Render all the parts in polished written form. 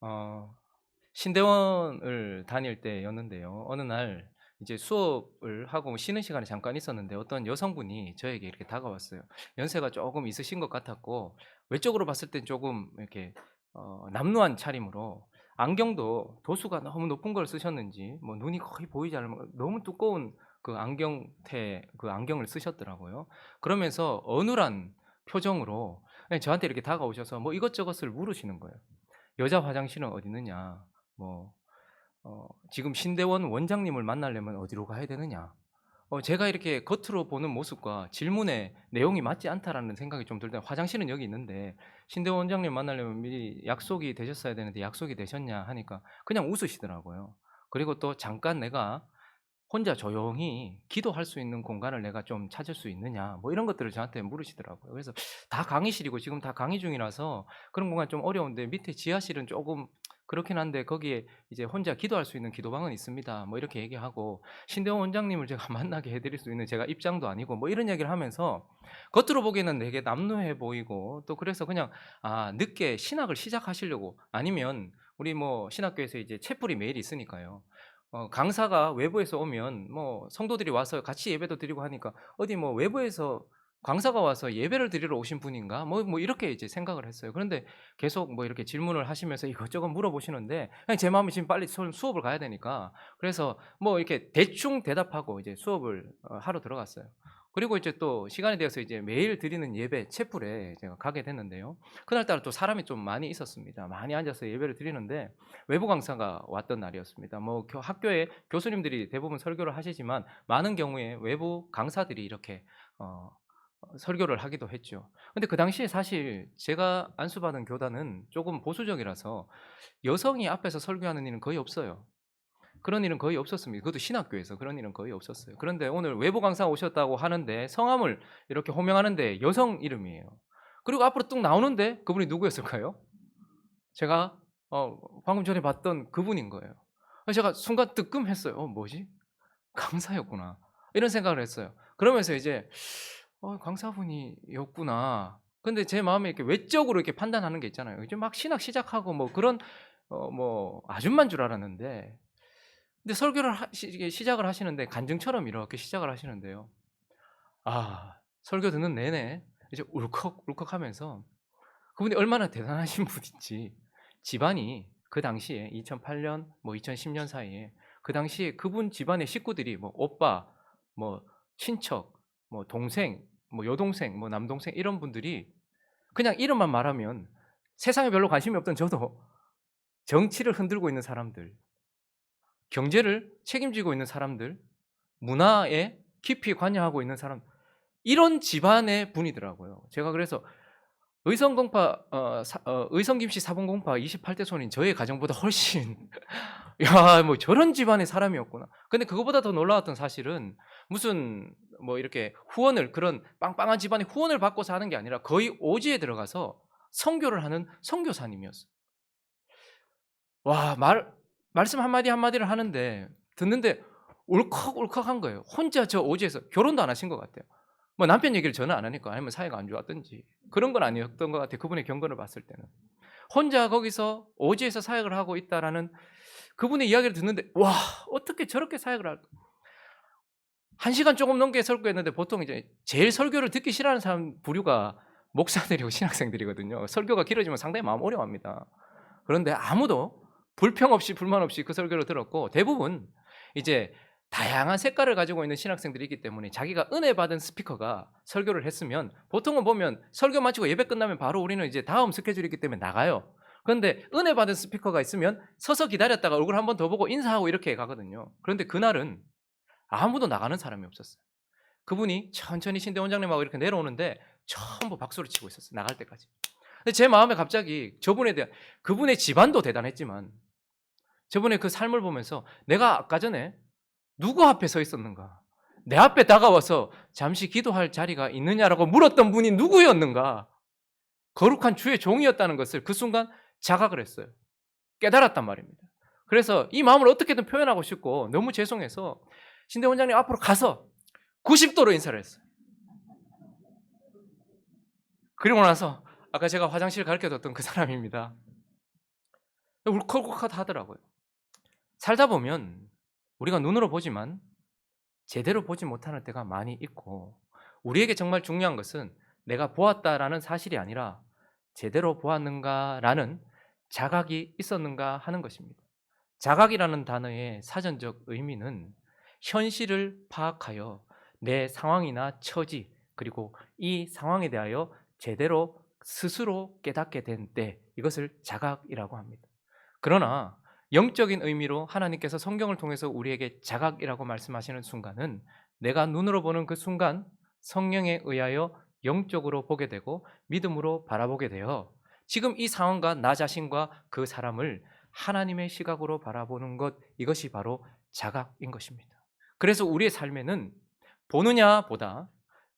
어 신대원을 다닐 때였는데요. 어느 날 이제 수업을 하고 쉬는 시간에 잠깐 있었는데 어떤 여성분이 저에게 이렇게 다가왔어요. 연세가 조금 있으신 것 같았고 외적으로 봤을 땐 조금 이렇게 남루한 차림으로 안경도 도수가 너무 높은 걸 쓰셨는지 뭐 눈이 거의 보이지 않는 너무 두꺼운 그 안경테 그 안경을 쓰셨더라고요. 그러면서 어눌한 표정으로 그냥 저한테 이렇게 다가오셔서 뭐 이것저것을 물으시는 거예요. "여자 화장실은 어디 있느냐?" 뭐 "지금 신대원 원장님을 만나려면 어디로 가야 되느냐?" 제가 이렇게 겉으로 보는 모습과 질문의 내용이 맞지 않다라는 생각이 좀 들다 "화장실은 여기 있는데 신대원 원장님 만나려면 미리 약속이 되셨어야 되는데 약속이 되셨냐?" 하니까 그냥 웃으시더라고요. 그리고 또 "잠깐 내가 혼자 조용히 기도할 수 있는 공간을 내가 좀 찾을 수 있느냐?" 뭐 이런 것들을 저한테 물으시더라고요. 그래서 다 강의실이고 지금 다 강의 중이라서 그런 공간 좀 어려운데 밑에 지하실은 쪼금 그렇긴 한데 거기에 이제 혼자 기도할 수 있는 기도방은 있습니다. 뭐 이렇게 얘기하고 신대원 원장님을 제가 만나게 해 드릴 수 있는 제가 입장도 아니고 뭐 이런 얘기를 하면서 겉으로 보기에는 되게 남루해 보이고 또 그래서 그냥 늦게 신학을 시작하시려고 아니면 우리 뭐 신학교에서 이제 채플이 매일 있으니까요. 강사가 외부에서 오면 뭐 성도들이 와서 같이 예배도 드리고 하니까 '어디 뭐 외부에서 강사가 와서 예배를 드리러 오신 분인가?' 뭐 이렇게 이제 생각을 했어요. 그런데 계속 뭐 이렇게 질문을 하시면서 이것저것 물어보시는데 그냥 제 마음이 지금 빨리 수업을 가야 되니까 그래서 뭐 이렇게 대충 대답하고 이제 수업을 하러 들어갔어요. 그리고 이제 또 시간이 되어서 이제 매일 드리는 예배 채플에 제가 가게 됐는데요. 그날따라 또 사람이 좀 많이 있었습니다. 많이 앉아서 예배를 드리는데 외부 강사가 왔던 날이었습니다. 뭐 학교에 교수님들이 대부분 설교를 하시지만 많은 경우에 외부 강사들이 이렇게 어 설교를 하기도 했죠. 근데 그 당시에 사실 제가 안수받은 교단은 조금 보수적이라서 여성이 앞에서 설교하는 일은 거의 없어요. 그런 일은 거의 없었습니다. 그것도 신학교에서 그런 일은 거의 없었어요. 그런데 오늘 외부 강사 오셨다고 하는데 성함을 이렇게 호명하는데 여성 이름이에요. 그리고 앞으로 뚝 나오는데 그분이 누구였을까요? 제가 방금 전에 봤던 그분인 거예요. 그래서 제가 순간 뜨끔했어요. '뭐지? 강사였구나.' 이런 생각을 했어요. 그러면서 이제 '강사분이었구나.' 근데 제 마음에 이렇게 외적으로 이렇게 판단하는 게 있잖아요. 이제 막 신학 시작하고 뭐 그런 뭐 아줌마인 줄 알았는데 근데 설교를 이게 시작을 하시는데 간증처럼 이렇게 시작을 하시는데요. 설교 듣는 내내 이제 울컥울컥하면서 그분이 얼마나 대단하신 분인지 집안이 그 당시에 2008년 뭐 2010년 사이에 그 당시에 그분 집안의 식구들이 뭐 오빠, 뭐 친척, 뭐 동생, 뭐 여동생, 뭐 남동생 이런 분들이 그냥 이름만 말하면 세상에 별로 관심이 없던 저도 정치를 흔들고 있는 사람들, 경제를 책임지고 있는 사람들, 문화에 깊이 관여하고 있는 사람 이런 집안의 분이더라고요. 제가 그래서 의성김씨 사본공파 28대 손인 저의 가정보다 훨씬 '야 뭐 저런 집안의 사람이었구나.' 근데 그거보다 더 놀라웠던 사실은 무슨 뭐 이렇게 후원을 그런 빵빵한 집안의 후원을 받고서 하는 게 아니라 거의 오지에 들어가서 선교를 하는 선교사님이었어요. 와 말씀 한마디 한마디를 하는데 듣는데 울컥울컥한 거예요. 혼자 저 오지에서 결혼도 안 하신 것 같아요. 뭐 남편 얘기를 저는 안 하니까 아니면 사이가 안 좋았든지 그런 건 아니었던 것 같아요, 그분의 경건을 봤을 때는. 혼자 거기서 오지에서 사역을 하고 있다라는 그분의 이야기를 듣는데 '와 어떻게 저렇게 사역을 할까.' 1 시간 조금 넘게 설교했는데 보통 이제 제일 설교를 듣기 싫어하는 사람 부류가 목사들이고 신학생들이거든요. 설교가 길어지면 상당히 마음 어려워합니다. 그런데 아무도 불평 없이 불만 없이 그 설교를 들었고 대부분 이제 다양한 색깔을 가지고 있는 신학생들이 있기 때문에 자기가 은혜 받은 스피커가 설교를 했으면 보통은 보면 설교 마치고 예배 끝나면 바로 우리는 이제 다음 스케줄이 있기 때문에 나가요. 그런데 은혜 받은 스피커가 있으면 서서 기다렸다가 얼굴 한 번 더 보고 인사하고 이렇게 가거든요. 그런데 그날은 아무도 나가는 사람이 없었어요. 그분이 천천히 신대 원장님하고 이렇게 내려오는데 전부 박수를 치고 있었어요, 나갈 때까지. 근데 제 마음에 갑자기 저분에 대한 그분의 집안도 대단했지만 저분의 그 삶을 보면서 '내가 아까 전에 누구 앞에 서 있었는가? 내 앞에 다가와서 잠시 기도할 자리가 있느냐?'라고 물었던 분이 누구였는가? 거룩한 주의 종이었다는 것을 그 순간 자각을 했어요. 깨달았단 말입니다. 그래서 이 마음을 어떻게든 표현하고 싶고 너무 죄송해서 신대 원장님 앞으로 가서 90 도로 인사를 했어요. 그리고 나서 아까 제가 화장실 가르쳐 줬던 그 사람입니다. 울컥울컥하더라고요. 살다 보면 우리가 눈으로 보지만 제대로 보지 못하는 때가 많이 있고, 우리에게 정말 중요한 것은 '내가 보았다.'라는 사실이 아니라 '제대로 보았는가.'라는 자각이 있었는가 하는 것입니다. 자각이라는 단어의 사전적 의미는 현실을 파악하여 내 상황이나 처지, 그리고 이 상황에 대하여 제대로 스스로 깨닫게 된 때, 이것을 자각이라고 합니다. 그러나 영적인 의미로 하나님께서 성경을 통해서 우리에게 자각이라고 말씀하시는 순간은 내가 눈으로 보는 그 순간 성령에 의하여 영적으로 보게 되고 믿음으로 바라보게 되어 지금 이 상황과 나 자신과 그 사람을 하나님의 시각으로 바라보는 것, 이것이 바로 자각인 것입니다. 그래서 우리의 삶에는 보느냐 보다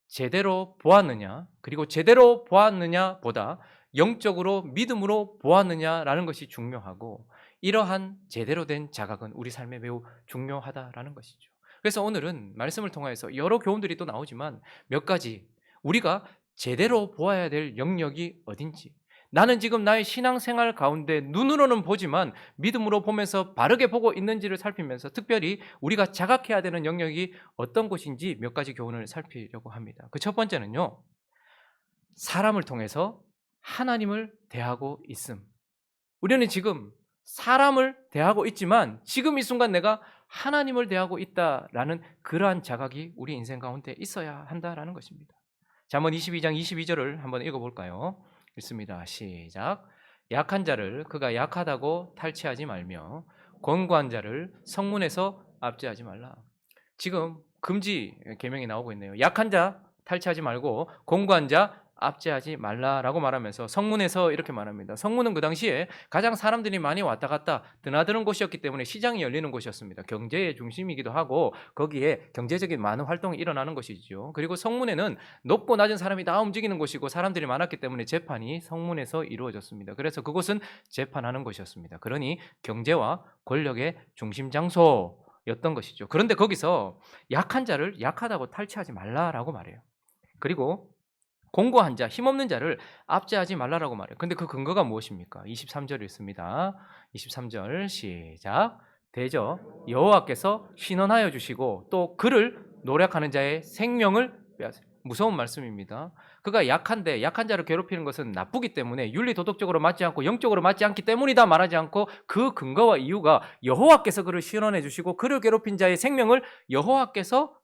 제대로 보았느냐, 그리고 제대로 보았느냐 보다 영적으로 믿음으로 보았느냐라는 것이 중요하고, 이러한 제대로 된 자각은 우리 삶에 매우 중요하다라는 것이죠. 그래서 오늘은 말씀을 통해서 여러 교훈들이 또 나오지만 몇 가지 우리가 제대로 보아야 될 영역이 어딘지, 나는 지금 나의 신앙생활 가운데 눈으로는 보지만 믿음으로 보면서 바르게 보고 있는지를 살피면서 특별히 우리가 자각해야 되는 영역이 어떤 것인지 몇 가지 교훈을 살피려고 합니다. 그 첫 번째는요, 사람을 통해서 하나님을 대하고 있음. 우리는 지금 사람을 대하고 있지만 지금 이 순간 내가 하나님을 대하고 있다라는 그러한 자각이 우리 인생 가운데 있어야 한다라는 것입니다. 잠언 22장 22절을 한번 읽어볼까요? 읽습니다. 시작. 약한 자를 그가 약하다고 탈취하지 말며 권고한 자를 성문에서 압제하지 말라. 지금 금지 계명이 나오고 있네요. 약한 자 탈취하지 말고 권고한 자 압제하지 말라라고 말하면서 성문에서 이렇게 말합니다. 성문은 그 당시에 가장 사람들이 많이 왔다 갔다 드나드는 곳이었기 때문에 시장이 열리는 곳이었습니다. 경제의 중심이기도 하고 거기에 경제적인 많은 활동이 일어나는 것이죠. 그리고 성문에는 높고 낮은 사람이 다 움직이는 곳이고 사람들이 많았기 때문에 재판이 성문에서 이루어졌습니다. 그래서 그곳은 재판하는 곳이었습니다. 그러니 경제와 권력의 중심 장소였던 것이죠. 그런데 거기서 약한 자를 약하다고 탈취하지 말라라고 말해요. 그리고 공고한 자, 힘없는 자를 압제하지 말라라고 말해요. 근데 그 근거가 무엇입니까? 23절 읽습니다. 23절 시작. 대저 여호와께서 신원하여 주시고 또 그를 노력하는 자의 생명을 빼앗으리라. 무서운 말씀입니다. 그가 약한데 약한 자를 괴롭히는 것은 나쁘기 때문에 윤리 도덕적으로 맞지 않고 영적으로 맞지 않기 때문이다 말하지 않고 그 근거와 이유가 여호와께서 그를 신원해 주시고 그를 괴롭힌 자의 생명을 여호와께서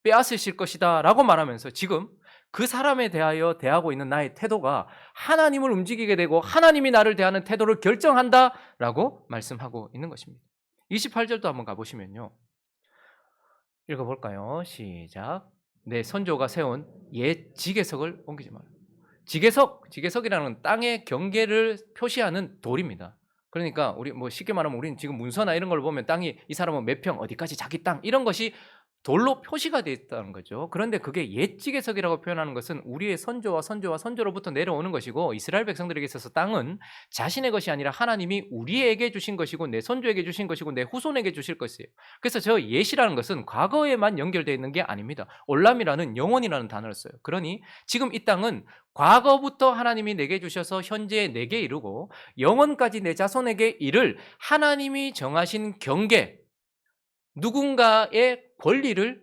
빼앗으실 것이다 라고 말하면서 지금 그 사람에 대하여 대하고 있는 나의 태도가 하나님을 움직이게 되고 하나님이 나를 대하는 태도를 결정한다 라고 말씀하고 있는 것입니다. 28절도 한번 가보시면요, 읽어볼까요? 시작. 내 선조가 세운 옛 지계석을 옮기지 마라. 지계석이라는 건 땅의 경계를 표시하는 돌입니다. 그러니까 우리 뭐 쉽게 말하면 우리는 지금 문서나 이런 걸 보면 땅이 이 사람은 몇 평 어디까지 자기 땅 이런 것이 돌로 표시가 되어 있다는 거죠. 그런데 그게 옛 지계석이라고 표현하는 것은 우리의 선조로부터 내려오는 것이고, 이스라엘 백성들에게 있어서 땅은 자신의 것이 아니라 하나님이 우리에게 주신 것이고 내 선조에게 주신 것이고 내 후손에게 주실 것이에요. 그래서 저 옛이라는 것은 과거에만 연결되어 있는 게 아닙니다. 올람이라는 영원이라는 단어를 써요. 그러니 지금 이 땅은 과거부터 하나님이 내게 주셔서 현재 내게 이르고 영원까지 내 자손에게 이를 하나님이 정하신 경계, 누군가의 권리를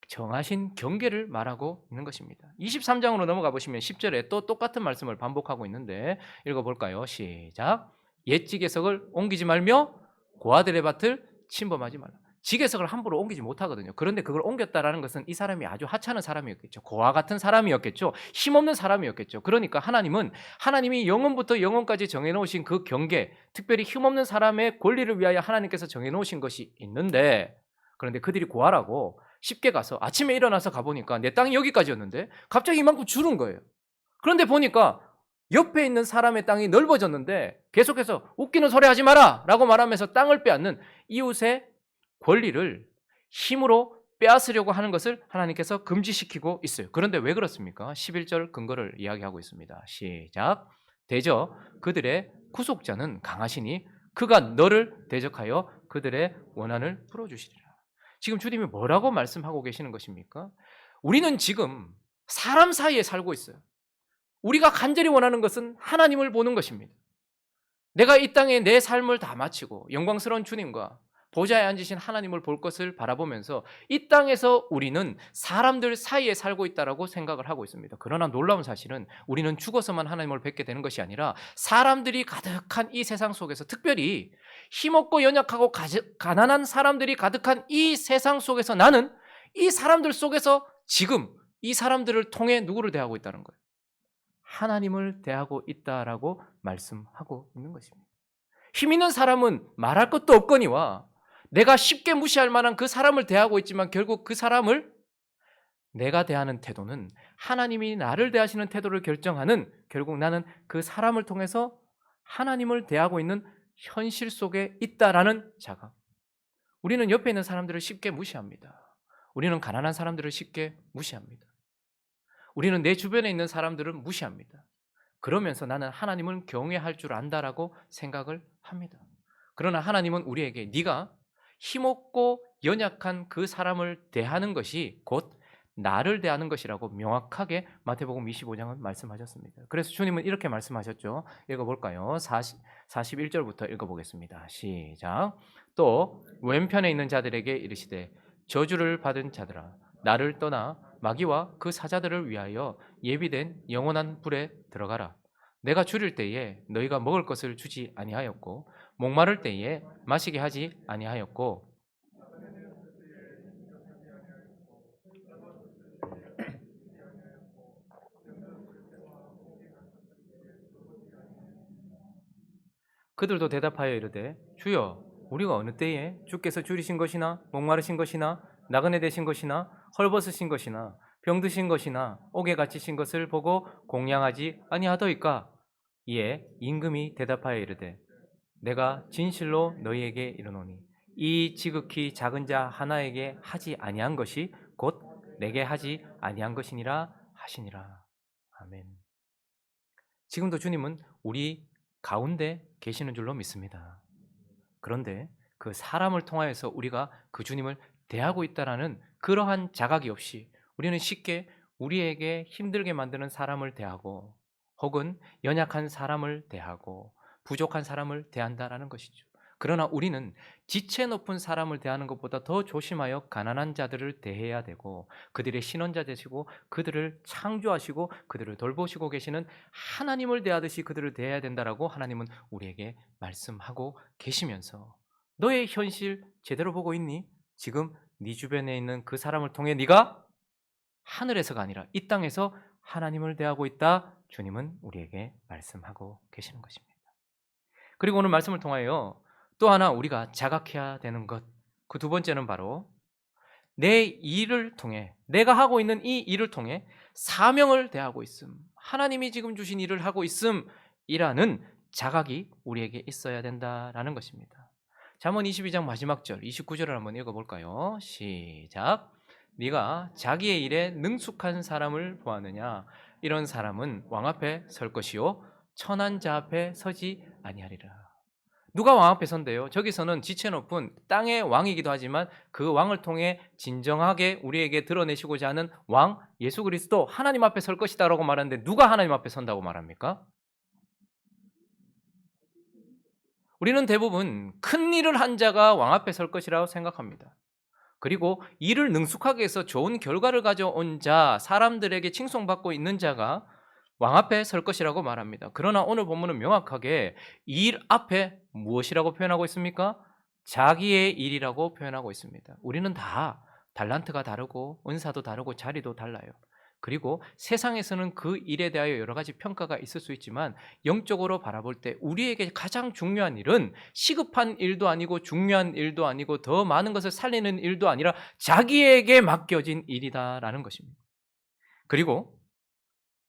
정하신 경계를 말하고 있는 것입니다. 23장으로 넘어가 보시면 10절에 또 똑같은 말씀을 반복하고 있는데 읽어볼까요? 시작. 옛 지계석을 옮기지 말며 고아들의 밭을 침범하지 말라. 지계석을 함부로 옮기지 못하거든요. 그런데 그걸 옮겼다라는 것은 이 사람이 아주 하찮은 사람이었겠죠. 고아 같은 사람이었겠죠. 힘없는 사람이었겠죠. 그러니까 하나님이 영원부터 영원까지 정해놓으신 그 경계, 특별히 힘없는 사람의 권리를 위하여 하나님께서 정해놓으신 것이 있는데, 그런데 그들이 고아라고 쉽게 가서 아침에 일어나서 가보니까 내 땅이 여기까지였는데 갑자기 이만큼 줄은 거예요. 그런데 보니까 옆에 있는 사람의 땅이 넓어졌는데 계속해서 웃기는 소리 하지 마라 라고 말하면서 땅을 빼앗는 이웃의 권리를 힘으로 빼앗으려고 하는 것을 하나님께서 금지시키고 있어요. 그런데 왜 그렇습니까? 11절 근거를 이야기하고 있습니다. 시작. 대저 그들의 구속자는 강하시니 그가 너를 대적하여 그들의 원한을 풀어주시리라. 지금 주님이 뭐라고 말씀하고 계시는 것입니까? 우리는 지금 사람 사이에 살고 있어요. 우리가 간절히 원하는 것은 하나님을 보는 것입니다. 내가 이 땅에 내 삶을 다 마치고 영광스러운 주님과 보좌에 앉으신 하나님을 볼 것을 바라보면서 이 땅에서 우리는 사람들 사이에 살고 있다라고 생각을 하고 있습니다. 그러나 놀라운 사실은 우리는 죽어서만 하나님을 뵙게 되는 것이 아니라 사람들이 가득한 이 세상 속에서, 특별히 힘없고 연약하고 가난한 사람들이 가득한 이 세상 속에서 나는 이 사람들 속에서 지금 이 사람들을 통해 누구를 대하고 있다는 거예요? 하나님을 대하고 있다라고 말씀하고 있는 것입니다. 힘 있는 사람은 말할 것도 없거니와 내가 쉽게 무시할 만한 그 사람을 대하고 있지만, 결국 그 사람을 내가 대하는 태도는 하나님이 나를 대하시는 태도를 결정하는, 결국 나는 그 사람을 통해서 하나님을 대하고 있는 현실 속에 있다라는 자각. 우리는 옆에 있는 사람들을 쉽게 무시합니다. 우리는 가난한 사람들을 쉽게 무시합니다. 우리는 내 주변에 있는 사람들은 무시합니다. 그러면서 나는 하나님은 경외할 줄 안다라고 생각을 합니다. 그러나 하나님은 우리에게 네가 힘없고 연약한 그 사람을 대하는 것이 곧 나를 대하는 것이라고 명확하게 마태복음 25장은 말씀하셨습니다. 그래서 주님은 이렇게 말씀하셨죠. 읽어볼까요? 41절부터 읽어보겠습니다. 시작. 또 왼편에 있는 자들에게 이르시되 저주를 받은 자들아, 나를 떠나 마귀와 그 사자들을 위하여 예비된 영원한 불에 들어가라. 내가 줄일 때에 너희가 먹을 것을 주지 아니하였고 목마를 때에 마시게 하지 아니하였고 그들도 대답하여 이르되 주여 우리가 어느 때에 주께서 줄이신 것이나 목마르신 것이나 나그네 되신 것이나 헐벗으신 것이나 병드신 것이나 옥에 갇히신 것을 보고 공양하지 아니하더이까. 이에 임금이 대답하여 이르되 내가 진실로 너희에게 이르노니 이 지극히 작은 자 하나에게 하지 아니한 것이 곧 내게 하지 아니한 것이니라 하시니라. 아멘. 지금도 주님은 우리 가운데 계시는 줄로 믿습니다. 그런데 그 사람을 통하여서 우리가 그 주님을 대하고 있다라는 그러한 자각이 없이 우리는 쉽게 우리에게 힘들게 만드는 사람을 대하고, 혹은 연약한 사람을 대하고 부족한 사람을 대한다라는 것이죠. 그러나 우리는 지체 높은 사람을 대하는 것보다 더 조심하여 가난한 자들을 대해야 되고, 그들의 신원자 되시고 그들을 창조하시고 그들을 돌보시고 계시는 하나님을 대하듯이 그들을 대해야 된다라고 하나님은 우리에게 말씀하고 계시면서, 너의 현실 제대로 보고 있니? 지금 네 주변에 있는 그 사람을 통해 네가 하늘에서가 아니라 이 땅에서 하나님을 대하고 있다, 주님은 우리에게 말씀하고 계시는 것입니다. 그리고 오늘 말씀을 통하여 또 하나 우리가 자각해야 되는 것, 그 두 번째는 바로 내 일을 통해, 내가 하고 있는 이 일을 통해 사명을 대하고 있음, 하나님이 지금 주신 일을 하고 있음이라는 자각이 우리에게 있어야 된다라는 것입니다. 잠언 22장 마지막 절 29절을 한번 읽어볼까요? 시작. 네가 자기의 일에 능숙한 사람을 보았느냐? 이런 사람은 왕 앞에 설 것이요 천한 자 앞에 서지 아니하리라. 누가 왕 앞에 선대요? 저기서는 지체 높은 땅의 왕이기도 하지만 그 왕을 통해 진정하게 우리에게 드러내시고자 하는 왕 예수 그리스도, 하나님 앞에 설 것이다라고 말하는데 누가 하나님 앞에 선다고 말합니까? 우리는 대부분 큰 일을 한 자가 왕 앞에 설 것이라고 생각합니다. 그리고 일을 능숙하게 해서 좋은 결과를 가져온 자, 사람들에게 칭송받고 있는 자가 왕 앞에 설 것이라고 말합니다. 그러나 오늘 본문은 명확하게 일 앞에 무엇이라고 표현하고 있습니까? 자기의 일이라고 표현하고 있습니다. 우리는 다 달란트가 다르고 은사도 다르고 자리도 달라요. 그리고 세상에서는 그 일에 대하여 여러 가지 평가가 있을 수 있지만 영적으로 바라볼 때 우리에게 가장 중요한 일은 시급한 일도 아니고 중요한 일도 아니고 더 많은 것을 살리는 일도 아니라 자기에게 맡겨진 일이다라는 것입니다. 그리고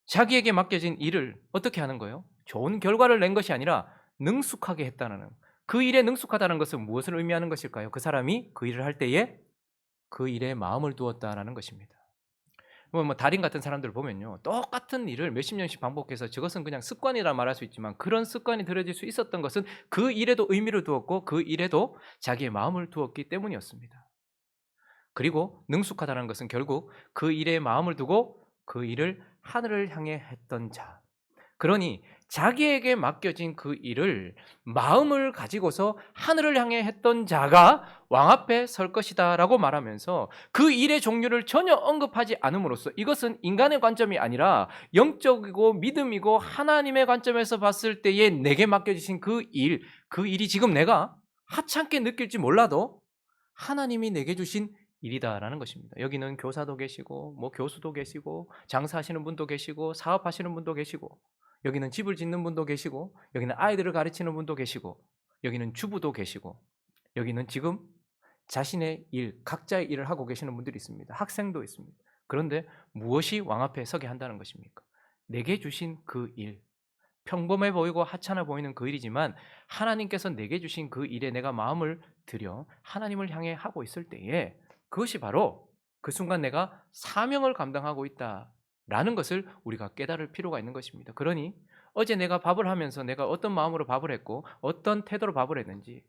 자기에게 맡겨진 일을 어떻게 하는 거예요? 좋은 결과를 낸 것이 아니라 능숙하게 했다는, 그 일에 능숙하다는 것은 무엇을 의미하는 것일까요? 그 사람이 그 일을 할 때에 그 일에 마음을 두었다라는 것입니다. 달인 같은 사람들을 보면요, 똑같은 일을 몇십 년씩 반복해서 저것은 그냥 습관이라 말할 수 있지만 그런 습관이 들어질 수 있었던 것은 그 일에도 의미를 두었고 그 일에도 자기의 마음을 두었기 때문이었습니다. 그리고 능숙하다는 것은 결국 그 일에 마음을 두고 그 일을 하늘을 향해 했던 자, 그러니 자기에게 맡겨진 그 일을 마음을 가지고서 하늘을 향해 했던 자가 왕 앞에 설 것이다라고 말하면서 그 일의 종류를 전혀 언급하지 않음으로써 이것은 인간의 관점이 아니라 영적이고 믿음이고 하나님의 관점에서 봤을 때에 내게 맡겨주신 그 일이 지금 내가 하찮게 느낄지 몰라도 하나님이 내게 주신 일이다라는 것입니다. 여기는 교사도 계시고 뭐 교수도 계시고 장사하시는 분도 계시고 사업하시는 분도 계시고 여기는 집을 짓는 분도 계시고 여기는 아이들을 가르치는 분도 계시고 여기는 주부도 계시고 여기는 지금 자신의 일, 각자의 일을 하고 계시는 분들이 있습니다. 학생도 있습니다. 그런데 무엇이 왕 앞에 서게 한다는 것입니까? 내게 주신 그 일, 평범해 보이고 하찮아 보이는 그 일이지만 하나님께서 내게 주신 그 일에 내가 마음을 들여 하나님을 향해 하고 있을 때에 그것이 바로 그 순간 내가 사명을 감당하고 있다라는 것을 우리가 깨달을 필요가 있는 것입니다. 그러니 어제 내가 밥을 하면서 내가 어떤 마음으로 밥을 했고 어떤 태도로 밥을 했는지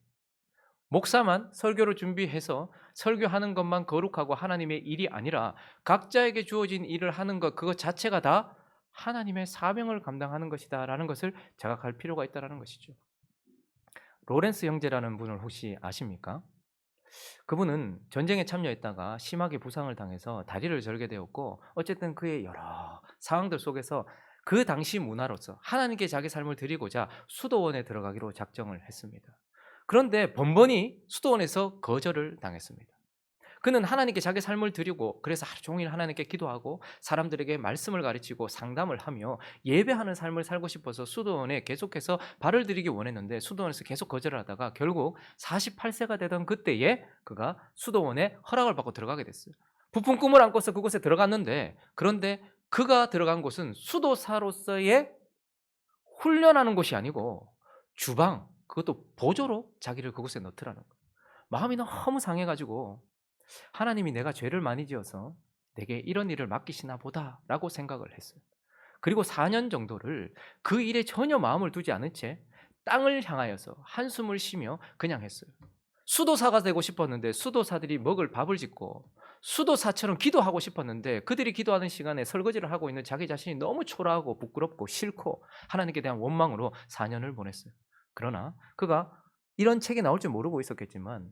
목사만 설교를 준비해서 설교하는 것만 거룩하고 하나님의 일이 아니라 각자에게 주어진 일을 하는 것 그것 자체가 다 하나님의 사명을 감당하는 것이다라는 것을 자각할 필요가 있다라는 것이죠. 로렌스 형제라는 분을 혹시 아십니까? 그분은 전쟁에 참여했다가 심하게 부상을 당해서 다리를 절게 되었고 어쨌든 그의 여러 상황들 속에서 그 당시 문화로서 하나님께 자기 삶을 드리고자 수도원에 들어가기로 작정을 했습니다. 그런데 번번이 수도원에서 거절을 당했습니다. 그는 하나님께 자기 삶을 드리고 그래서 하루 종일 하나님께 기도하고 사람들에게 말씀을 가르치고 상담을 하며 예배하는 삶을 살고 싶어서 수도원에 계속해서 발을 들이기 원했는데 수도원에서 계속 거절을 하다가 결국 48세가 되던 그때에 그가 수도원에 허락을 받고 들어가게 됐어요. 부푼 꿈을 안고서 그곳에 들어갔는데 그런데 그가 들어간 곳은 수도사로서의 훈련하는 곳이 아니고 주방 그것도 보조로 자기를 그곳에 넣더라는 거예요. 마음이 너무 상해가지고 하나님이 내가 죄를 많이 지어서 내게 이런 일을 맡기시나 보다라고 생각을 했어요. 그리고 4년 정도를 그 일에 전혀 마음을 두지 않은 채 땅을 향하여서 한숨을 쉬며 그냥 했어요. 수도사가 되고 싶었는데 수도사들이 먹을 밥을 짓고 수도사처럼 기도하고 싶었는데 그들이 기도하는 시간에 설거지를 하고 있는 자기 자신이 너무 초라하고 부끄럽고 싫고 하나님께 대한 원망으로 4년을 보냈어요. 그러나 그가 이런 책이 나올 줄 모르고 있었겠지만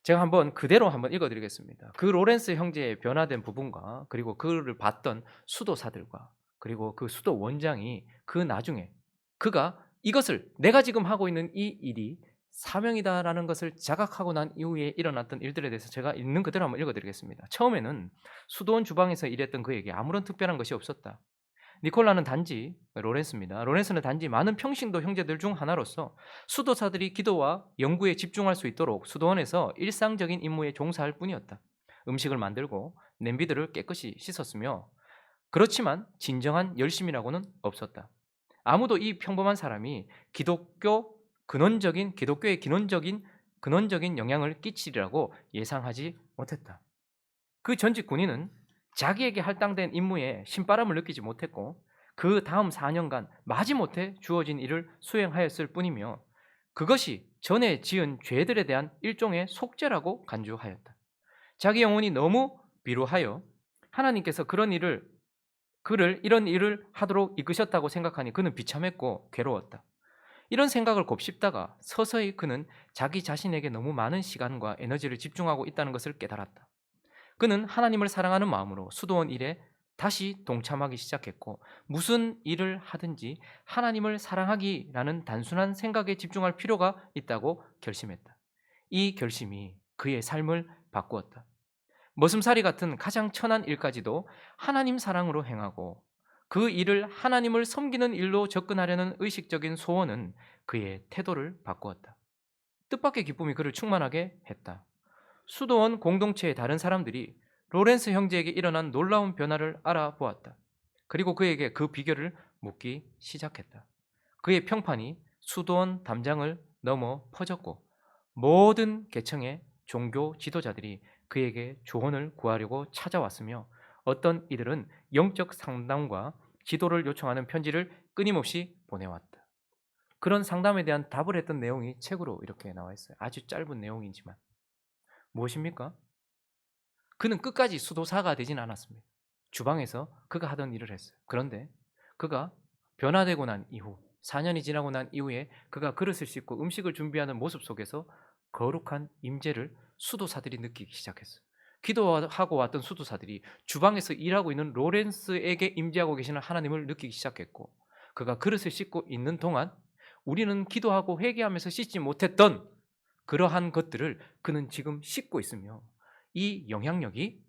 제가 그대로 한번 읽어드리겠습니다. 그 로렌스 형제의 변화된 부분과 그리고 그를 봤던 수도사들과 그리고 그 수도 원장이 그 나중에 그가 이것을 내가 지금 하고 있는 이 일이 사명이다라는 것을 자각하고 난 이후에 일어났던 일들에 대해서 제가 있는 그대로 한번 읽어드리겠습니다. 처음에는 수도원 주방에서 일했던 그에게 아무런 특별한 것이 없었다. 니콜라는 단지 로렌스입니다. 로렌스는 단지 많은 평신도 형제들 중 하나로서 수도사들이 기도와 연구에 집중할 수 있도록 수도원에서 일상적인 임무에 종사할 뿐이었다. 음식을 만들고 냄비들을 깨끗이 씻었으며 그렇지만 진정한 열심이라고는 없었다. 아무도 이 평범한 사람이 기독교의 근원적인 영향을 끼치리라고 예상하지 못했다. 그 전직 군인은 자기에게 할당된 임무에 신바람을 느끼지 못했고 그 다음 4년간 마지못해 주어진 일을 수행하였을 뿐이며 그것이 전에 지은 죄들에 대한 일종의 속죄라고 간주하였다. 자기 영혼이 너무 비루하여 하나님께서 그를 이런 일을 하도록 이끄셨다고 생각하니 그는 비참했고 괴로웠다. 이런 생각을 곱씹다가 서서히 그는 자기 자신에게 너무 많은 시간과 에너지를 집중하고 있다는 것을 깨달았다. 그는 하나님을 사랑하는 마음으로 수도원 일에 다시 동참하기 시작했고 무슨 일을 하든지 하나님을 사랑하기라는 단순한 생각에 집중할 필요가 있다고 결심했다. 이 결심이 그의 삶을 바꾸었다. 머슴살이 같은 가장 천한 일까지도 하나님 사랑으로 행하고 그 일을 하나님을 섬기는 일로 접근하려는 의식적인 소원은 그의 태도를 바꾸었다. 뜻밖의 기쁨이 그를 충만하게 했다. 수도원 공동체의 다른 사람들이 로렌스 형제에게 일어난 놀라운 변화를 알아보았다. 그리고 그에게 그 비결을 묻기 시작했다. 그의 평판이 수도원 담장을 넘어 퍼졌고 모든 계층의 종교 지도자들이 그에게 조언을 구하려고 찾아왔으며 어떤 이들은 영적 상담과 지도를 요청하는 편지를 끊임없이 보내왔다. 그런 상담에 대한 답을 했던 내용이 책으로 이렇게 나와 있어요. 아주 짧은 내용이지만 무엇입니까? 그는 끝까지 수도사가 되진 않았습니다. 주방에서 그가 하던 일을 했어요. 그런데 그가 변화되고 난 이후 4년이 지나고 난 이후에 그가 그릇을 씻고 음식을 준비하는 모습 속에서 거룩한 임재를 수도사들이 느끼기 시작했어요. 기도하고 왔던 수도사들이 주방에서 일하고 있는 로렌스에게 임재하고 계시는 하나님을 느끼기 시작했고, 그가 그릇을 씻고 있는 동안 우리는 기도하고 회개하면서 씻지 못했던 그러한 것들을 그는 지금 씻고 있으며, 이 영향력이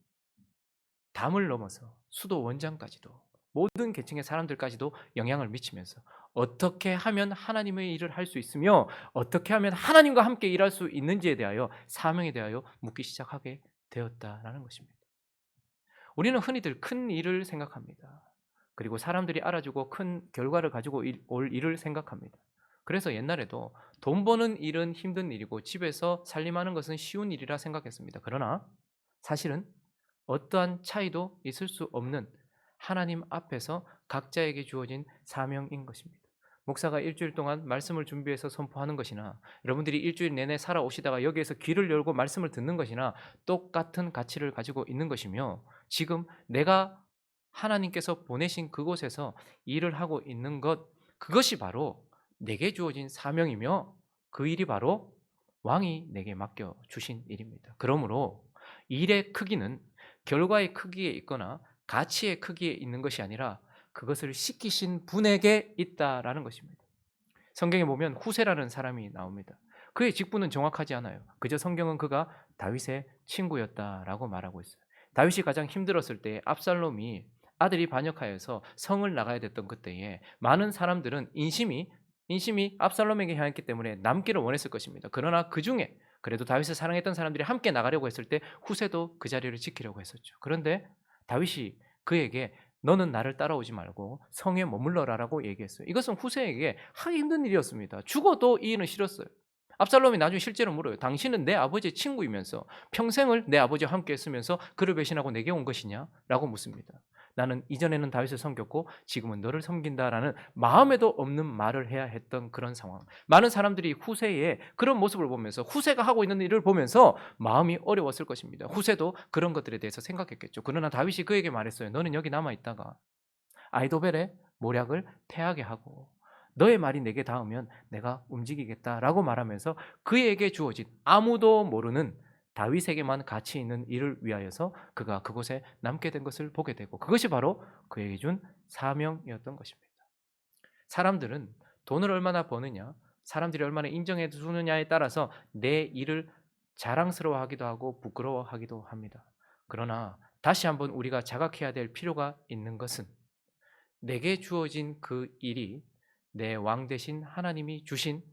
담을 넘어서 수도 원장까지도 모든 계층의 사람들까지도 영향을 미치면서 어떻게 하면 하나님의 일을 할 수 있으며 어떻게 하면 하나님과 함께 일할 수 있는지에 대하여, 사명에 대하여 묻기 시작하게 되었다라는 것입니다. 우리는 흔히들 큰 일을 생각합니다. 그리고 사람들이 알아주고 큰 결과를 가지고 올 일을 생각합니다. 그래서 옛날에도 돈 버는 일은 힘든 일이고 집에서 살림하는 것은 쉬운 일이라 생각했습니다. 그러나 사실은 어떠한 차이도 있을 수 없는 하나님 앞에서 각자에게 주어진 사명인 것입니다. 목사가 일주일 동안 말씀을 준비해서 선포하는 것이나 여러분들이 일주일 내내 살아오시다가 여기에서 귀를 열고 말씀을 듣는 것이나 똑같은 가치를 가지고 있는 것이며, 지금 내가 하나님께서 보내신 그곳에서 일을 하고 있는 것, 그것이 바로 내게 주어진 사명이며 그 일이 바로 왕이 내게 맡겨주신 일입니다. 그러므로 일의 크기는 결과의 크기에 있거나 가치의 크기에 있는 것이 아니라 그것을 시키신 분에게 있다라는 것입니다. 성경에 보면 후세라는 사람이 나옵니다. 그의 직분은 정확하지 않아요. 그저 성경은 그가 다윗의 친구였다라고 말하고 있어요. 다윗이 가장 힘들었을 때 압살롬이 아들이 반역하여서 성을 나가야 됐던 그때에 많은 사람들은 인심이 압살롬에게 향했기 때문에 남기를 원했을 것입니다. 그러나 그 중에 그래도 다윗을 사랑했던 사람들이 함께 나가려고 했을 때 후세도 그 자리를 지키려고 했었죠. 그런데 다윗이 그에게 너는 나를 따라오지 말고 성에 머물러라라고 얘기했어요. 이것은 후세에게 하기 힘든 일이었습니다. 죽어도 이 일은 싫었어요. 압살롬이 나중에 실제로 물어요. 당신은 내 아버지의 친구이면서 평생을 내 아버지와 함께 했으면서 그를 배신하고 내게 온 것이냐? 라고 묻습니다. 나는 이전에는 다윗을 섬겼고 지금은 너를 섬긴다라는 마음에도 없는 말을 해야 했던 그런 상황. 많은 사람들이 후세의 그런 모습을 보면서, 후세가 하고 있는 일을 보면서 마음이 어려웠을 것입니다. 후세도 그런 것들에 대해서 생각했겠죠. 그러나 다윗이 그에게 말했어요. 너는 여기 남아있다가 아이도벨의 모략을 패하게 하고 너의 말이 내게 닿으면 내가 움직이겠다라고 말하면서 그에게 주어진 아무도 모르는 다윗에게만 가치 있는 일을 위하여서 그가 그곳에 남게 된 것을 보게 되고, 그것이 바로 그에게 준 사명이었던 것입니다. 사람들은 돈을 얼마나 버느냐, 사람들이 얼마나 인정해 주느냐에 따라서 내 일을 자랑스러워하기도 하고 부끄러워하기도 합니다. 그러나 다시 한번 우리가 자각해야 될 필요가 있는 것은, 내게 주어진 그 일이 내 왕 대신 하나님이 주신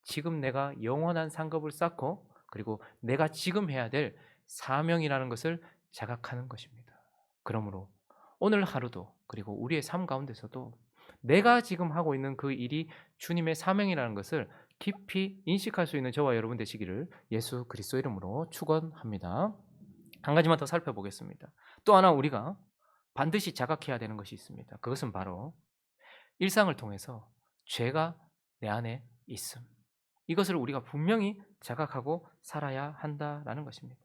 지금 내가 영원한 상급을 쌓고 그리고 내가 지금 해야 될 사명이라는 것을 자각하는 것입니다. 그러므로 오늘 하루도 그리고 우리의 삶 가운데서도 내가 지금 하고 있는 그 일이 주님의 사명이라는 것을 깊이 인식할 수 있는 저와 여러분 되시기를 예수 그리스도 이름으로 축원합니다. 한 가지만 더 살펴보겠습니다. 또 하나 우리가 반드시 자각해야 되는 것이 있습니다. 그것은 바로 일상을 통해서 죄가 내 안에 있음. 이것을 우리가 분명히 자각하고 살아야 한다라는 것입니다.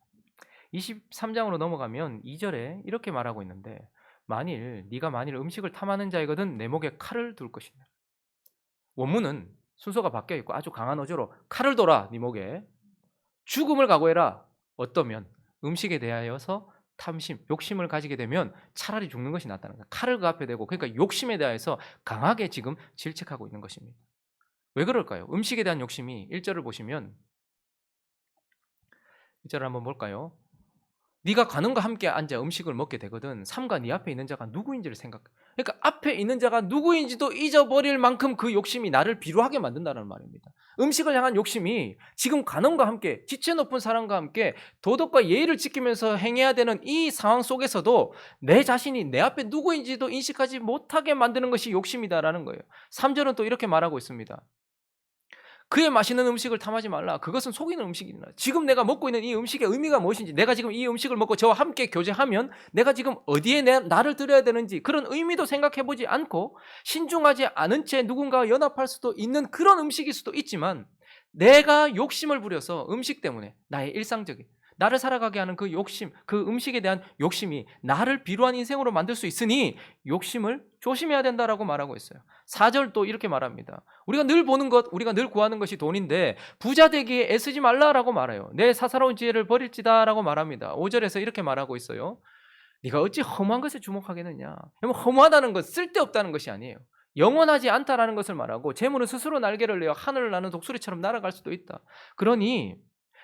23장으로 넘어가면 2절에 이렇게 말하고 있는데, 네가 만일 음식을 탐하는 자이거든 내 목에 칼을 둘 것이다. 원문은 순서가 바뀌어 있고 아주 강한 어조로 칼을 둬라 네 목에, 죽음을 각오해라. 어떠면 음식에 대하여서 탐심, 욕심을 가지게 되면 차라리 죽는 것이 낫다는 거예요. 칼을 그 앞에 대고, 그러니까 욕심에 대해서 강하게 지금 질책하고 있는 것입니다. 왜 그럴까요? 음식에 대한 욕심이 1절을 보시면, 1절을 한번 볼까요? 네가 관원과 함께 앉아 음식을 먹게 되거든 삼가 네 앞에 있는 자가 누구인지를 생각해. 그러니까 앞에 있는 자가 누구인지도 잊어버릴 만큼 그 욕심이 나를 비루하게 만든다는 말입니다. 음식을 향한 욕심이 지금 관원과 함께, 지체 높은 사람과 함께 도덕과 예의를 지키면서 행해야 되는 이 상황 속에서도 내 자신이 내 앞에 누구인지도 인식하지 못하게 만드는 것이 욕심이다라는 거예요. 3절은 또 이렇게 말하고 있습니다. 그의 맛있는 음식을 탐하지 말라. 그것은 속이는 음식이다. 지금 내가 먹고 있는 이 음식의 의미가 무엇인지, 내가 지금 이 음식을 먹고 저와 함께 교제하면 내가 지금 어디에 나를 드려야 되는지 그런 의미도 생각해보지 않고 신중하지 않은 채 누군가와 연합할 수도 있는 그런 음식일 수도 있지만, 내가 욕심을 부려서 음식 때문에 나의 일상적인, 나를 살아가게 하는 그 욕심, 그 음식에 대한 욕심이 나를 비루한 인생으로 만들 수 있으니 욕심을 조심해야 된다라고 말하고 있어요. 4절 또 이렇게 말합니다. 우리가 늘 보는 것, 우리가 늘 구하는 것이 돈인데 부자 되기에 애쓰지 말라라고 말해요. 내 사사로운 지혜를 버릴지다라고 말합니다. 5절에서 이렇게 말하고 있어요. 네가 어찌 허무한 것에 주목하겠느냐. 허무하다는 것, 쓸데없다는 것이 아니에요. 영원하지 않다라는 것을 말하고 재물은 스스로 날개를 내어 하늘을 나는 독수리처럼 날아갈 수도 있다. 그러니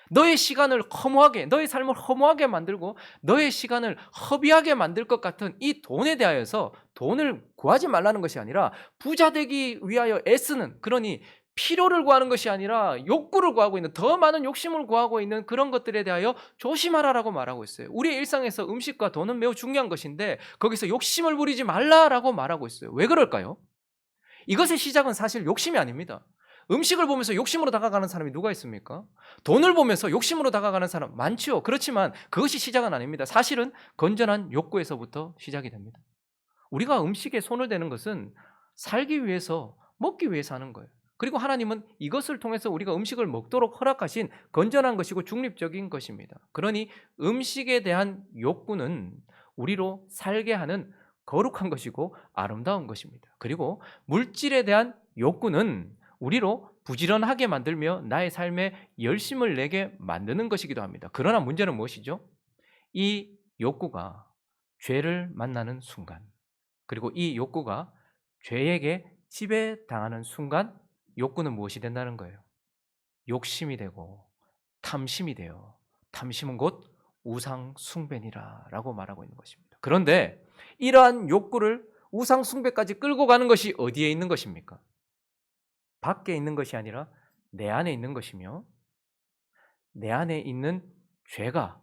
너의 시간을 허무하게, 너의 삶을 허무하게 만들고 너의 시간을 허비하게 만들 것 같은 이 돈에 대하여서 돈을 구하지 말라는 것이 아니라 부자 되기 위하여 애쓰는, 그러니 필요를 구하는 것이 아니라 욕구를 구하고 있는, 더 많은 욕심을 구하고 있는 그런 것들에 대하여 조심하라라고 말하고 있어요. 우리의 일상에서 음식과 돈은 매우 중요한 것인데 거기서 욕심을 부리지 말라라고 말하고 있어요. 왜 그럴까요? 이것의 시작은 사실 욕심이 아닙니다. 음식을 보면서 욕심으로 다가가는 사람이 누가 있습니까? 돈을 보면서 욕심으로 다가가는 사람 많죠. 그렇지만 그것이 시작은 아닙니다. 사실은 건전한 욕구에서부터 시작이 됩니다. 우리가 음식에 손을 대는 것은 살기 위해서, 먹기 위해서 하는 거예요. 그리고 하나님은 이것을 통해서 우리가 음식을 먹도록 허락하신 건전한 것이고 중립적인 것입니다. 그러니 음식에 대한 욕구는 우리로 살게 하는 거룩한 것이고 아름다운 것입니다. 그리고 물질에 대한 욕구는 우리로 부지런하게 만들며 나의 삶에 열심을 내게 만드는 것이기도 합니다. 그러나 문제는 무엇이죠? 이 욕구가 죄를 만나는 순간, 그리고 이 욕구가 죄에게 지배당하는 순간 욕구는 무엇이 된다는 거예요? 욕심이 되고 탐심이 되어 탐심은 곧 우상 숭배니라 라고 말하고 있는 것입니다. 그런데 이러한 욕구를 우상 숭배까지 끌고 가는 것이 어디에 있는 것입니까? 밖에 있는 것이 아니라 내 안에 있는 것이며, 내 안에 있는 죄가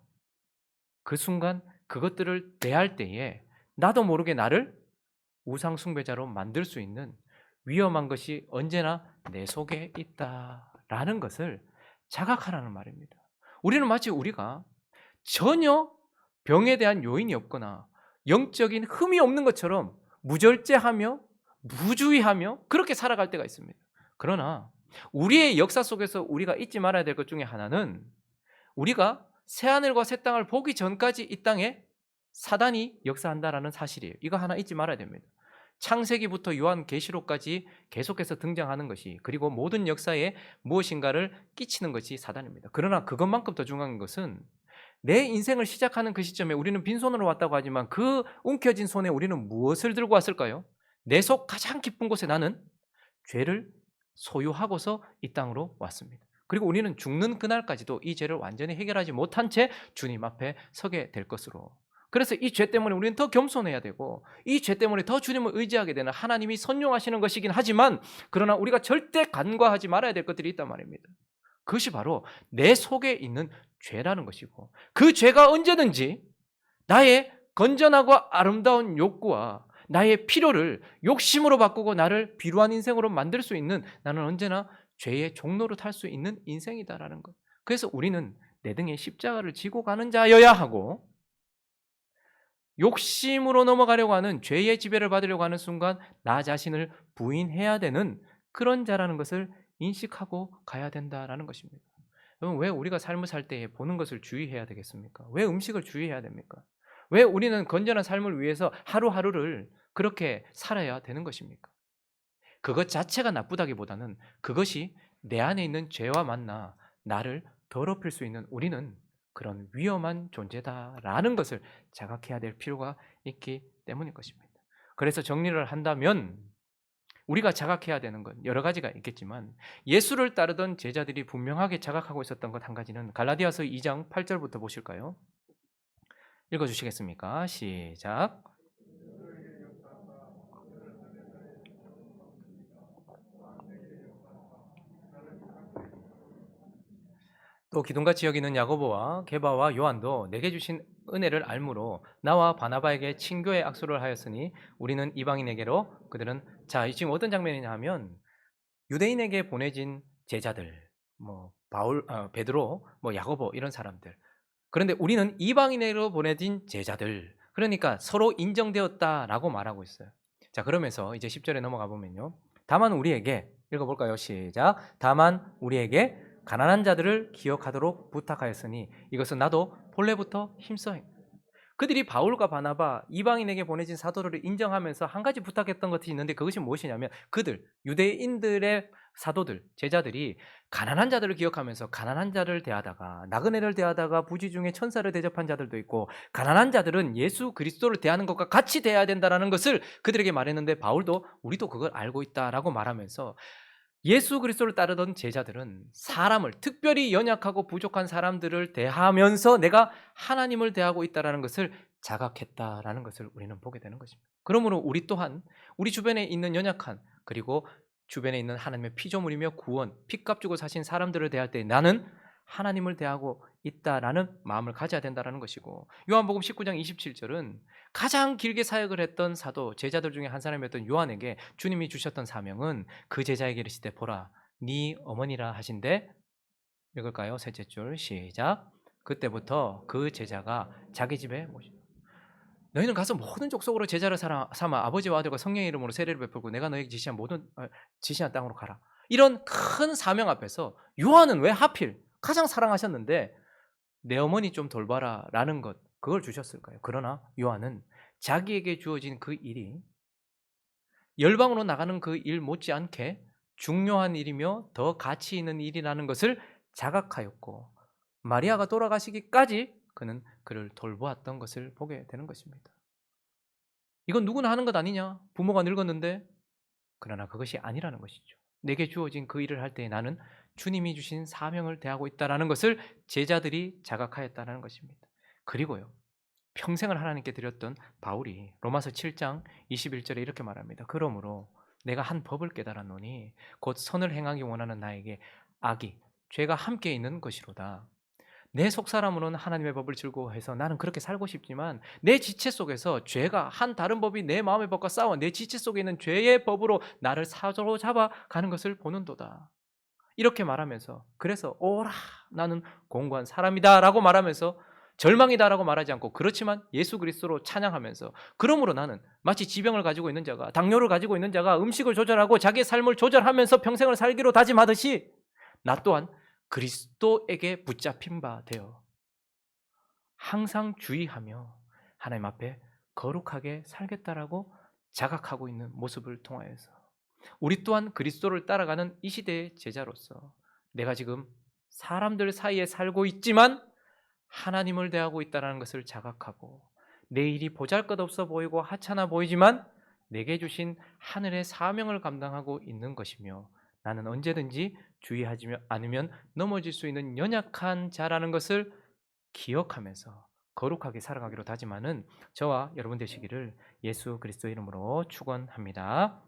그 순간 그것들을 대할 때에 나도 모르게 나를 우상 숭배자로 만들 수 있는 위험한 것이 언제나 내 속에 있다라는 것을 자각하라는 말입니다. 우리는 마치 우리가 전혀 병에 대한 요인이 없거나 영적인 흠이 없는 것처럼 무절제하며 무주의하며 그렇게 살아갈 때가 있습니다. 그러나 우리의 역사 속에서 우리가 잊지 말아야 될 것 중에 하나는, 우리가 새하늘과 새 땅을 보기 전까지 이 땅에 사단이 역사한다라는 사실이에요. 이거 하나 잊지 말아야 됩니다. 창세기부터 요한계시록까지 계속해서 등장하는 것이, 그리고 모든 역사에 무엇인가를 끼치는 것이 사단입니다. 그러나 그것만큼 더 중요한 것은 내 인생을 시작하는 그 시점에 우리는 빈손으로 왔다고 하지만 그 움켜진 손에 우리는 무엇을 들고 왔을까요? 내 속 가장 깊은 곳에 나는 죄를 소유하고서 이 땅으로 왔습니다. 그리고 우리는 죽는 그날까지도 이 죄를 완전히 해결하지 못한 채 주님 앞에 서게 될 것으로. 그래서 이 죄 때문에 우리는 더 겸손해야 되고, 이 죄 때문에 더 주님을 의지하게 되는, 하나님이 선용하시는 것이긴 하지만, 그러나 우리가 절대 간과하지 말아야 될 것들이 있단 말입니다. 그것이 바로 내 속에 있는 죄라는 것이고, 그 죄가 언제든지 나의 건전하고 아름다운 욕구와 나의 필요를 욕심으로 바꾸고 나를 비루한 인생으로 만들 수 있는, 나는 언제나 죄의 종로로 탈 수 있는 인생이다라는 것. 그래서 우리는 내 등에 십자가를 지고 가는 자여야 하고, 욕심으로 넘어가려고 하는, 죄의 지배를 받으려고 하는 순간 나 자신을 부인해야 되는 그런 자라는 것을 인식하고 가야 된다라는 것입니다. 여러분, 왜 우리가 삶을 살 때 보는 것을 주의해야 되겠습니까? 왜 음식을 주의해야 됩니까? 왜 우리는 건전한 삶을 위해서 하루하루를 그렇게 살아야 되는 것입니까? 그것 자체가 나쁘다기보다는 그것이 내 안에 있는 죄와 만나 나를 더럽힐 수 있는, 우리는 그런 위험한 존재다라는 것을 자각해야 될 필요가 있기 때문인 것입니다. 그래서 정리를 한다면 우리가 자각해야 되는 건 여러 가지가 있겠지만, 예수를 따르던 제자들이 분명하게 자각하고 있었던 것 한 가지는 갈라디아서 2장 8절부터 보실까요? 읽어주시겠습니까? 시작. 또 기둥같이 여기는 야고보와 게바와 요한도 내게 주신 은혜를 알므로 나와 바나바에게 친교의 악수를 하였으니 우리는 이방인에게로 그들은, 자, 지금 어떤 장면이냐 하면 유대인에게 보내진 제자들, 바울, 베드로, 야고보 이런 사람들. 그런데 우리는 이방인으로 보내진 제자들. 그러니까 서로 인정되었다라고 말하고 있어요. 자, 그러면서 이제 10절에 넘어가 보면요. 다만 우리에게, 읽어볼까요? 시작. 다만 우리에게 가난한 자들을 기억하도록 부탁하였으니 이것은 나도 본래부터 힘써 행. 그들이 바울과 바나바 이방인에게 보내진 사도를 인정하면서 한 가지 부탁했던 것이 있는데 그것이 무엇이냐면 그들 유대인들의 사도들 제자들이 가난한 자들을 기억하면서 가난한 자를 대하다가 나그네를 대하다가 부지 중에 천사를 대접한 자들도 있고 가난한 자들은 예수 그리스도를 대하는 것과 같이 대해야 된다는 것을 그들에게 말했는데 바울도 우리도 그걸 알고 있다라고 말하면서 예수 그리스도를 따르던 제자들은 사람을 특별히 연약하고 부족한 사람들을 대하면서 내가 하나님을 대하고 있다는 것을 자각했다라는 것을 우리는 보게 되는 것입니다. 그러므로 우리 또한 우리 주변에 있는 연약한 그리고 주변에 있는 하나님의 피조물이며 구원, 핏값 주고 사신 사람들을 대할 때 나는 하나님을 대하고 있다라는 마음을 가져야 된다는 것이고 요한복음 19장 27절은 가장 길게 사역을 했던 사도 제자들 중에 한 사람이었던 요한에게 주님이 주셨던 사명은 그 제자에게 이르시되 보라 네 어머니라 하신대 읽을까요? 셋째 줄 시작. 그때부터 그 제자가 자기 집에 모시 너희는 가서 모든 족속으로 제자를 삼아 아버지와 아들과 성령의 이름으로 세례를 베풀고 내가 너에게 지시한 땅으로 가라. 이런 큰 사명 앞에서 요한은 왜 하필 가장 사랑하셨는데 내 어머니 좀 돌봐라라는 것 그걸 주셨을까요? 그러나 요한은 자기에게 주어진 그 일이 열방으로 나가는 그 일 못지않게 중요한 일이며 더 가치 있는 일이라는 것을 자각하였고 마리아가 돌아가시기까지 그는 그를 돌보았던 것을 보게 되는 것입니다. 이건 누구나 하는 것 아니냐? 부모가 늙었는데 그러나 그것이 아니라는 것이죠. 내게 주어진 그 일을 할 때 나는 주님이 주신 사명을 대하고 있다는 것을 제자들이 자각하였다는 것입니다. 그리고요. 평생을 하나님께 드렸던 바울이 로마서 7장 21절에 이렇게 말합니다. 그러므로 내가 한 법을 깨달았노니 곧 선을 행하기 원하는 나에게 악이 죄가 함께 있는 것이로다. 내 속사람으로는 하나님의 법을 즐거워해서 나는 그렇게 살고 싶지만 내 지체 속에서 죄가 한 다른 법이 내 마음의 법과 싸워 내 지체 속에 있는 죄의 법으로 나를 사로잡아 가는 것을 보는도다. 이렇게 말하면서 그래서 오라 나는 공고한 사람이다라고 말하면서 절망이다라고 말하지 않고 그렇지만 예수 그리스도로 찬양하면서 그러므로 나는 마치 지병을 가지고 있는 자가 당뇨를 가지고 있는 자가 음식을 조절하고 자기의 삶을 조절하면서 평생을 살기로 다짐하듯이 나 또한 그리스도에게 붙잡힌 바 되어 항상 주의하며 하나님 앞에 거룩하게 살겠다라고 자각하고 있는 모습을 통하여서 우리 또한 그리스도를 따라가는 이 시대의 제자로서 내가 지금 사람들 사이에 살고 있지만 하나님을 대하고 있다는 것을 자각하고 내 일이 보잘것없어 보이고 하찮아 보이지만 내게 주신 하늘의 사명을 감당하고 있는 것이며 나는 언제든지 주의하지 않으면 넘어질 수 있는 연약한 자라는 것을 기억하면서 거룩하게 살아가기로 다짐하는 저와 여러분 되시기를 예수 그리스도의 이름으로 축원합니다.